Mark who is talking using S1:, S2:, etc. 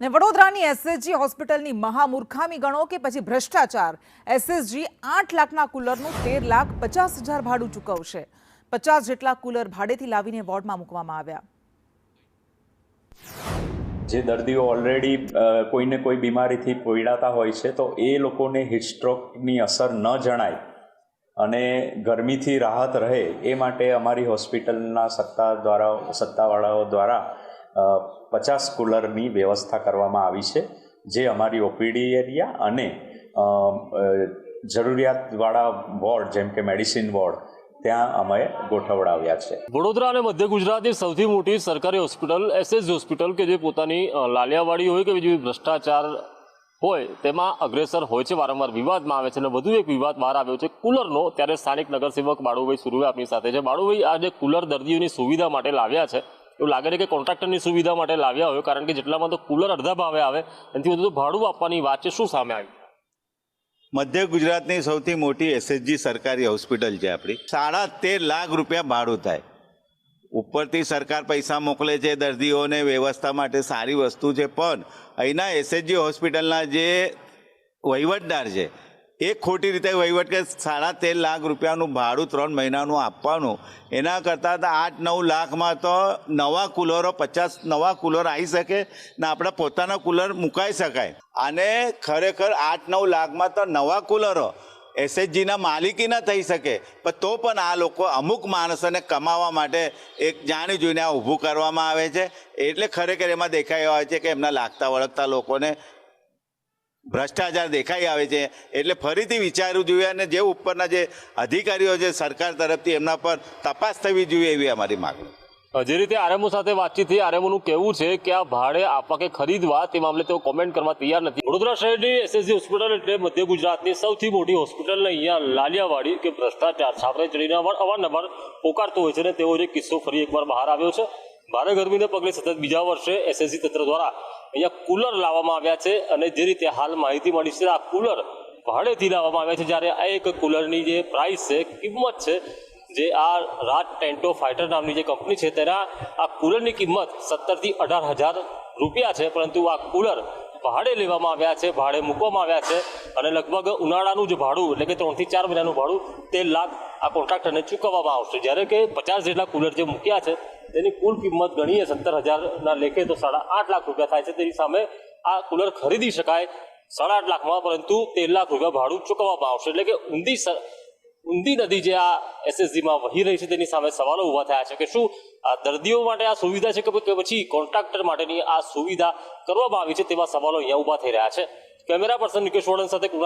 S1: ને વડોદરાની એસએસજી હોસ્પિટલની મહામૂર્ખામી ગણો કે પછી ભ્રષ્ટાચાર। એસએસજી 8 લાખના કુલરનું 13,50,000 ભાડું ચૂકવશે। 50 જેટલા કુલર ભાડેથી લાવીને વોર્ડમાં મૂકવામાં આવ્યા।
S2: જે દર્દીઓ ઓલરેડી કોઈને કોઈ બીમારીથી પીડાતા હોય છે તો એ લોકોને હીટસ્ટ્રોકની અસર ન જણાય અને ગરમીથી રાહત રહે એ માટે અમારી હોસ્પિટલના સત્તાવાળાઓ દ્વારા 50 કુલરની વ્યવસ્થા કરવામાં આવી છે, જે અમારી ઓપીડી એરિયા અને જરૂરિયાતવાળા વોર્ડ જેમ કે મેડિસિન વોર્ડ ત્યાં અમે ગોઠવડાવ્યા છે।
S3: વડોદરા અને મધ્ય ગુજરાતની સૌથી મોટી સરકારી હોસ્પિટલ એસએસજી હોસ્પિટલ કે જે પોતાની લાલિયાવાડી હોય કે બીજું ભ્રષ્ટાચાર હોય તેમાં અગ્રેસર હોય છે, વારંવાર વિવાદમાં આવે છે અને વધુ એક વિવાદ બહાર આવ્યો છે કુલરનો। ત્યારે સ્થાનિક નગરસેવક બાળુભાઈ સુરવે આપણી સાથે છે। બાળુભાઈ, આ જે કુલર દર્દીઓની સુવિધા માટે લાવ્યા છે એવું લાગે છે કે કોન્ટ્રાક્ટરની સુવિધા માટે લાવ્યા હોય, કારણ કે જેટલામાં તો કુલર અડધા ભાવે આવે એનાથી વધુ ભાડું આપવાની વાત છે, શું સામે આવ્યું?
S4: મધ્ય ગુજરાતની સૌથી મોટી એસએસજી સરકારી હોસ્પિટલ છે આપણી। 13.5 લાખ રૂપિયા ભાડું થાય। ઉપરથી સરકાર પૈસા મોકલે છે દર્દીઓને વ્યવસ્થા માટે, સારી વસ્તુ છે, પણ અહીંના એસએસજી હોસ્પિટલના જે વહીવટદાર છે એ ખોટી રીતે વહીવટ કે 13.5 લાખ રૂપિયાનું ભાડું 3 મહિનાનું આપવાનું, એના કરતાં 8-9 લાખમાં તો નવા કુલરો 50 નવા કુલર આવી શકે ને આપણે પોતાના કુલર મુકાઈ શકાય। અને ખરેખર 8-9 લાખમાં તો નવા કુલરો એસએચજીના માલિકીના થઈ શકે, પણ તો પણ આ લોકો અમુક માણસોને કમાવા માટે એક જાણી જોઈને આ ઊભું કરવામાં આવે છે। એટલે ખરેખર એમાં દેખાઈ આવે છે કે એમના લાગતા વળગતા લોકોને ભ્રષ્ટાચાર દેખાઈ આવે છે। એટલે ફરીથી વિચારવું જોઈએ અને જે ઉપરના જે અધિકારીઓ છે સરકાર તરફથી એમના પર તપાસ થવી જોઈએ એવી અમારી માગણી।
S3: જે રીતે આરએમઓ સાથે વાતચીત થઈ, આરએમઓનું કહેવું છે કે આ ભાડે આપવા કે ખરીદવા તે મામલે તેઓ કોમેન્ટ કરવા તૈયાર નથી। વડોદરા શહેરની એસએસજી હોસ્પિટલ એટલે મધ્ય ગુજરાતની સૌથી મોટી હોસ્પિટલ અહીંયા લાલિયાવાડી કે ભ્રષ્ટાચાર છાપરે ચડીને અવારનવાર પોકારતો હોય છે અને તેવો જે કિસ્સો ફરી એકવાર બહાર આવ્યો છે। ભારે ગરમીને પગલે સતત બીજા વર્ષે એસએસજી તંત્ર દ્વારા અહીંયા કુલર લાવવામાં આવ્યા છે અને જે રીતે હાલ માહિતી મળી છે આ કુલર ભાડેથી લાવવામાં આવ્યા છે, જ્યારે આ એક કુલરની જે પ્રાઇસ છે, કિંમત છે, જે આ રાજ ટેન્ટો ફાઇટર નામની જે કંપની છે તેના આ કુલરની કિંમત 17,000 થી 18,000 રૂપિયા છે, પરંતુ આ કુલર ભાડે લેવામાં આવ્યા છે, ભાડે મૂકવામાં આવ્યા છે અને લગભગ ઉનાળાનું જે ભાડું એટલે કે 3 થી 4 મહિનાનું ભાડું 13 લાખ આ કોન્ટ્રાક્ટરને ચૂકવવામાં આવશે। જ્યારે કે 50 જેટલા કુલર જે મૂક્યા છે તેની કુલ કિંમત ગણીએ 17,000ના લેખે તો 8.5 લાખ રૂપિયા થાય છે। તેની સામે આ કુલર ખરીદી શકાય 8.5 લાખમાં, પરંતુ 13 લાખ રૂપિયા ભાડું ચૂકવવામાં આવશે। એટલે કે ઊંધી નદી જે આ એસએસજીમાં વહી રહી છે તેની સામે સવાલો ઊભા થયા છે કે શું આ દર્દીઓ માટે આ સુવિધા છે કે પછી કોન્ટ્રાક્ટર માટેની આ સુવિધા કરવામાં આવી છે, તેવા સવાલો અહીંયા ઊભા થઈ રહ્યા છે। કેમેરા પર્સન નિકેશ વડન સાથે કુણાલ